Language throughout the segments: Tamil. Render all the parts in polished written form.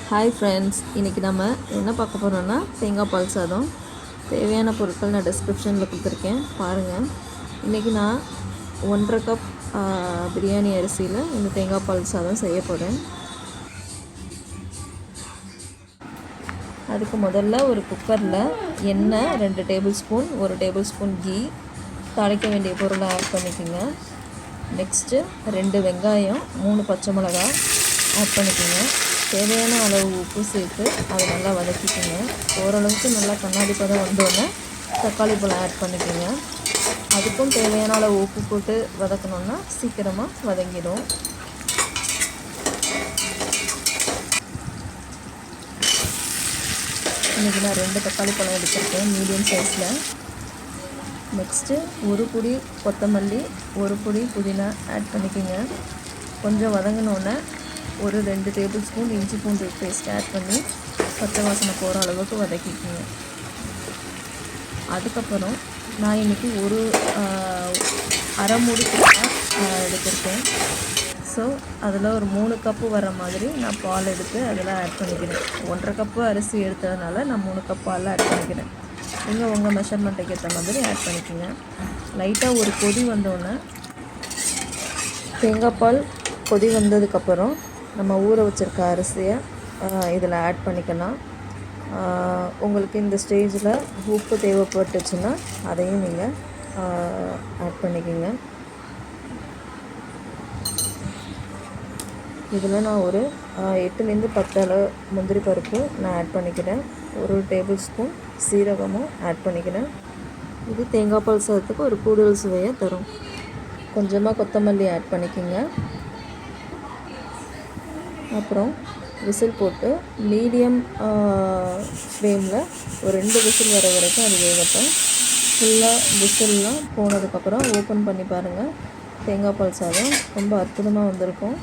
ஹாய் ஃப்ரெண்ட்ஸ், இன்றைக்கி நம்ம என்ன பார்க்க போகிறோன்னா தேங்காய் பால் சாதம். தேவையான பொருட்கள் நான் டிஸ்கிரிப்ஷனில் கொடுத்துருக்கேன், பாருங்கள். இன்றைக்கி நான் 1.5 கப் பிரியாணி அரிசியில் இந்த தேங்காய் பால் சாதம் செய்ய போகிறேன். அதுக்கு முதல்ல ஒரு குக்கரில் எண்ணெய் 2 tablespoon, 1 tablespoon ghee, தாளிக்க வேண்டிய பொருளை ஆட் பண்ணிக்கோங்க. நெக்ஸ்ட்டு 2 வெங்காயம், 3 பச்சை மிளகாய் ஆட் பண்ணிக்கோங்க. தேவையான அளவு உப்பு சேர்த்து அதை நல்லா வதக்கிக்கோங்க. ஓரளவுக்கு நல்லா கண்ணாடி பதம் வந்தோடனே தக்காளி பழம் ஆட் பண்ணிக்கோங்க. அதுக்கும் தேவையான அளவு உப்பு போட்டு வதக்கணுன்னா சீக்கிரமாக வதங்கிடும். இன்றைக்கி நான் 2 தக்காளி பழம் எடுத்துருக்கேன், மீடியம் சைஸில். நெக்ஸ்ட்டு 1 பொடி கொத்தமல்லி, 1 பொடி புதினா ஆட் பண்ணிக்கோங்க. கொஞ்சம் வதங்கினோன்னே ஒரு 2 டேபிள் ஸ்பூன் இஞ்சி பூண்டு பேஸ்ட் ஆட் பண்ணி பச்சை வாசனை போகிற அளவுக்கு வதக்கிக்கோங்க. அதுக்கப்புறம் நான் இன்றைக்கி ஒரு அரை மூடி எடுத்திருக்கேன். ஸோ அதில் ஒரு 3 கப்பு வர மாதிரி நான் பால் எடுத்து அதில் ஆட் பண்ணிக்கிறேன். 1.5 கப்பு அரிசி எடுத்ததுனால நான் 3 கப் பால் ஆட் பண்ணிக்கிறேன். நீங்கள் உங்கள் மெஷர்மெண்ட்டுக்கு ஏற்ற மாதிரி ஆட் பண்ணிக்கோங்க. லைட்டாக ஒரு கொதி வந்தோடனே தேங்காய் பால் கொதி வந்ததுக்கப்புறம் நம்ம ஊற வச்சுருக்க அரிசியை இதில் ஆட் பண்ணிக்கலாம். உங்களுக்கு இந்த ஸ்டேஜில் உப்பு தேவைப்பட்டுச்சுன்னா அதையும் நீங்கள் ஆட் பண்ணிக்கோங்க. இதில் நான் ஒரு 8லேருந்து 10 அளவு முந்திரி பருப்பு நான் ஆட் பண்ணிக்கிறேன். 1 டேபிள் ஸ்பூன் சீரகமும் ஆட் பண்ணிக்கிறேன். இது தேங்காய் பால் சாதத்துக்கு ஒரு கூடுதல் சுவையை தரும். கொஞ்சமாக கொத்தமல்லி ஆட் பண்ணிக்கோங்க. அப்புறம் விசில் போட்டு மீடியம் ஃப்ளேமில் ஒரு 2 விசில் வர வரைக்கும் அது வேகட்டும். ஃபுல்லாக விசில்லாம் போனதுக்கப்புறம் ஓப்பன் பண்ணி பாருங்கள். தேங்காய் பால் சாதம் ரொம்ப அற்புதமாக வந்திருக்கும்.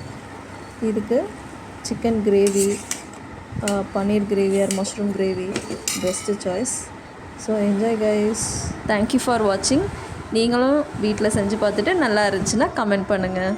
இதுக்கு chicken gravy, paneer gravy or mushroom gravy best choice. So enjoy guys. Thank you for வாட்சிங். நீங்களும் வீட்டில் செஞ்சு பார்த்துட்டு நல்லா இருந்துச்சுன்னா கமெண்ட் பண்ணுங்கள்.